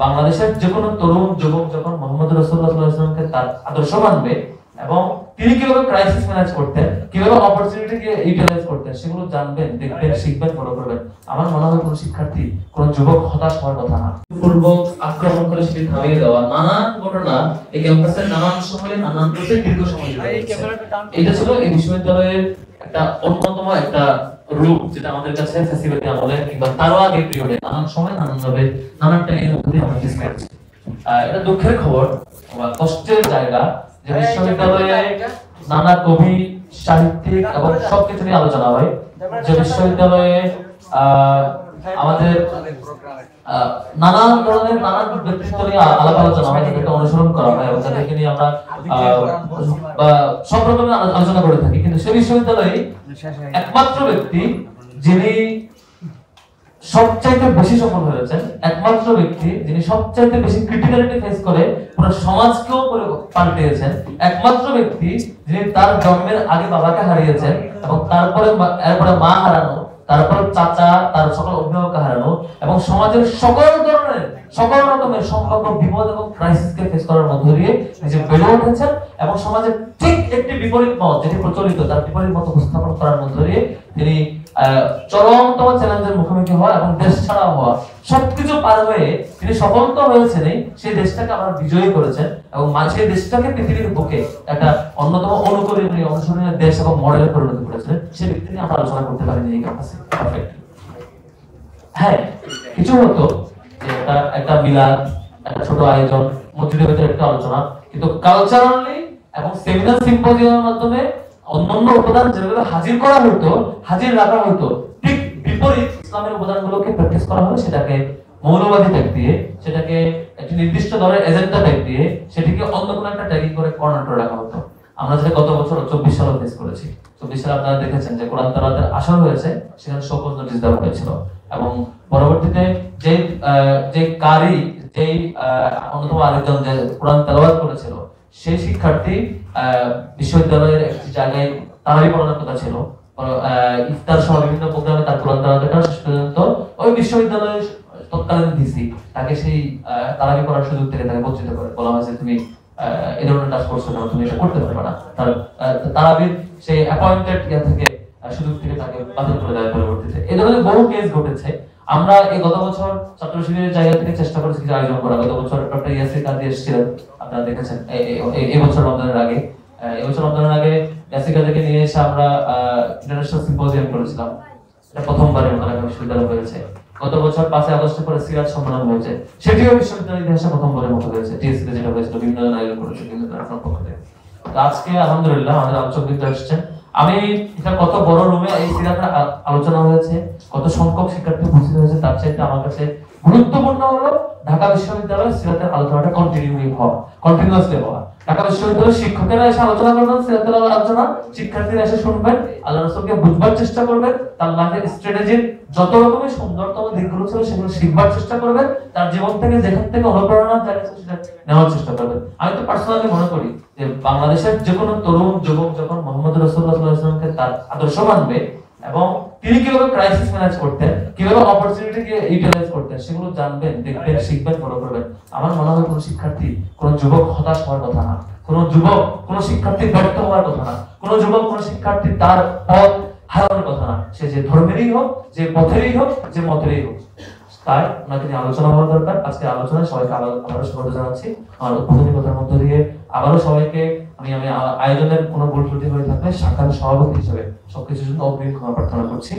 বাংলাদেশের যে কোনো তরুণ যুবক যখন মোহাম্মদ রাসূলুল্লাহ সাল্লাল্লাহু আলাইহি ওয়াসাল্লামকে তার আদর্শ মানবে এবং তিনি কিভাবে ক্রাইসিস ম্যানেজ করতেন, কিভাবে অপরচুনিটিকে ইউটিলাইজ করতেন, সেগুলো জানবেন, দেখবেন, শিখবেন, ফলো করবেন। আমার মনে হয় কোনো শিক্ষার্থী, কোনো যুবক হতাশ হওয়ার কথা না। পূর্ব আক্রমণ করে সেটি থামিয়ে দেওয়া নানান ঘটনা এই ক্যাম্পাসের নানান সময়ে নানান প্রসেস দীর্ঘ সময় ধরে এটা ছিল এই বিশ্ববিদ্যালয়ের একটা অন্যতম একটা রূপ, যেটা আমাদের কাছে ফ্যাসিলিটি আমলে কিংবা তারও আগে পিরিয়ডে নানান সময় নানানভাবে নানান টাইমের মধ্যে আমরা ফেস করেছি। এটা দুঃখের খবর বা কষ্টের জায়গা যে বিশ্ববিদ্যালয়ে নানা কবি, সাহিত্যিক এবং সবকিছু নিয়ে আলোচনা হয়। যে বিশ্ববিদ্যালয়ে আমাদের নানান ধরনের নানান ব্যক্তিত্ব নিয়ে আলাপ আলোচনা হয়, যাদেরকে অনুসরণ করা হয় এবং যাদেরকে নিয়ে আমরা সব রকমের আলোচনা করে থাকি। কিন্তু সেই বিশ্ববিদ্যালয়ে একমাত্র ব্যক্তি যিনি সবচাইতে বেশি সফল হয়েছেন, একমাত্র ব্যক্তি যিনি সবচাইতে বেশি ক্রিটিক্যালিটি ফেস করে পুরো সমাজকেও পাল্টিয়েছেন, একমাত্র ব্যক্তি যিনি তার জন্মের আগে বাবাকে হারিয়েছেন এবং এরপরে মা হারানো, তারপর চাচা, তার সকল অভিভাবক হারানো এবং সমাজের সকল রকমের সম্ভাব্য বিপদ এবং ক্রাইসিসকে ফেস করার মধ্য দিয়ে নিজে বেড়ে উঠেছেন এবং সমাজের ঠিক একটি বিপরীত মত যেটি প্রচলিত তার বিপরীত মত উপস্থাপন করার মধ্য দিয়ে তিনি চরমতম চ্যালেঞ্জের মুখোমুখি হওয়া এবং দেশ ছাড়া হওয়া সবকিছু পার হয়ে তিনি সফল তো হয়েছেন, সেই দেশটাকে আমরা বিজয়ী করেছেন এবং সেই দেশটাকে পৃথিবীর বুকে একটা অন্যতম অনুকরণীয় অনুসরণীয় দেশ এবং মডেলে পরিণত করেছেন। সেই ব্যক্তি নিয়ে আমরা আলোচনা করতে পারিনি এই ক্যাম্পাসে। হ্যাঁ, কিছু হতো যে একটা মিলাদ, একটা ছোট আয়োজন, মসজিদের ভিতরে একটা আলোচনা, কিন্তু কালচারালি এবং সেমিনার সিম্পোজিয়ামের মাধ্যমে অন্যান্য উপাদান যেভাবে হাজির রাখা হতো ঠিক বিপরীত ইসলামের উপাদানগুলোকে প্র্যাকটিস করা হলো, সেটাকে মৌলবাদী ট্যাগ দিয়ে, সেটাকে একটি নির্দিষ্ট দলের এজেন্ডা ট্যাগ দিয়ে, সেটাকে অন্য কোনো একটা ট্যাগিং করে কর্নার করে রাখা হতো। আমরা যেটা গত বছর 24 সালে ফেস করেছি। 24 সালে আপনারা দেখেছেন যে কোরআন তেলাওয়াতের আসর হয়েছে, সেখানে শোকজ নোটিশ দেওয়া হয়েছিল এবং পরবর্তীতে যে কারি, যেই অন্যতম আরেকজন যে কোরআন তেলাওয়াত করেছিল, সেই শিক্ষার্থী বিশ্ববিদ্যালয়ের একটি জায়গায় তারাবি পড়ানোর কথা ছিল, ইফতার সহ বিভিন্ন প্রোগ্রামে তার কোরআন তেলাওয়াত করা, শেষ পর্যন্ত ওই বিশ্ববিদ্যালয়ের তৎকালীন ভিসি তাকে সেই তারাবি পড়ার সুযোগ থেকে তাকে বঞ্চিত করে, বলা হয়েছে তুমি এই ধরনের কাজ করছো না, তুমি এটা করতে পারবে না। তারাবির সেই অ্যাপয়েন্টেড থেকে সুযোগ থেকে তাকে বাতিল করে দেওয়ার পরবর্তীতে এই ধরনের বহু কেস ঘটেছে। আমরা এই গত বছর ছাত্র শিবিরের জায়গা থেকে চেষ্টা করেছি কিছু আয়োজন করা। গত বছর ডক্টর ইয়াসির কাজী এসেছিলেন, আপনারা দেখেছেন। এই বছর রমজানের আগে ইয়াসির কাজীকে নিয়ে এসে আমরা ইন্টারন্যাশনাল সিম্পোজিয়াম করেছিলাম। এটা প্রথমবারের মতো ঢাকা বিশ্ববিদ্যালয় হয়েছে। গত বছর 5 আগস্টের পরে সিরাজ সম্মেলন হয়েছে, সেটিও বিশ্ববিদ্যালয়ের ইতিহাসে প্রথমবারের মতো হয়েছে। টিএসসিতে যেটা হয়েছিল, বিভিন্ন জন আয়োজন করেছে বিভিন্ন প্ল্যাটফর্ম পক্ষ থেকে। আজকে আলহামদুলিল্লাহ আমাদের আলোচকবৃন্দ এসেছেন। আমি এটা কত বড় রুমে এই সিরাজের আলোচনা হয়েছে, কত সংখ্যক শিক্ষার্থী উপস্থিত হয়েছে, তার চাইতে আমার কাছে গুরুত্বপূর্ণ হলো ঢাকা বিশ্ববিদ্যালয়ের সিরাতের আলোচনাটা কন্টিনিউয়াসলি হওয়া। ঢাকা বিশ্ববিদ্যালয়ের শিক্ষকেরা এসে আলোচনা করবেন, সিরাতের আলোচনা শিক্ষার্থীরা এসে শুনবেন, আল্লাহ রাসূলকে বুঝবার চেষ্টা করবেন, তার লাইফের স্ট্র্যাটেজির যত রকমের সুন্দরতম দিকগুলো ছিল সেগুলো শিখবার চেষ্টা করবেন, তার জীবন থেকে যেখান থেকে অনুপ্রেরণা জানিয়েছে সেটা নেওয়ার চেষ্টা করবেন। আমি তো পার্সোনালি মনে করি যে বাংলাদেশের যে কোনো তরুণ যুবক যখন মোহাম্মদ রাসূলুল্লাহ সাল্লাল্লাহু আলাইহি ওয়াসাল্লামকে তার আদর্শ মানবে এবং তিনি কিভাবে ক্রাইসিস ম্যানেজ করতেন, কিভাবে অপরচুনিটিকে ইউটিলাইজ করতেন, সেগুলো জানবেন, দেখবেন, শিখবেন, ফলো করবেন। আমার মনে হয় কোনো শিক্ষার্থী, কোনো যুবক হতাশ হওয়ার কথা না, কোনো যুবক, কোনো শিক্ষার্থী ব্যর্থ হওয়ার কথা না, কোনো যুবক, কোনো শিক্ষার্থী তার পথ হারানোর কথা না। সে যে ধর্মেরই হোক, যে পথেরই হোক, যে মতেরই হোক, তাই ওনাকে নিয়ে আলোচনা হওয়া দরকার। আজকে আলোচনায় সবাইকে আবারও স্বাগত জানাচ্ছি। আমার উদ্বোধনী কথার মধ্য দিয়ে আবারও সবাইকে আমি আয়োজনের কোনো ভুল ত্রুটি হয়ে থাকলে শাখার সভাপতি হিসেবে সবকিছুর জন্য অগ্রিম ক্ষমা প্রার্থনা করছি।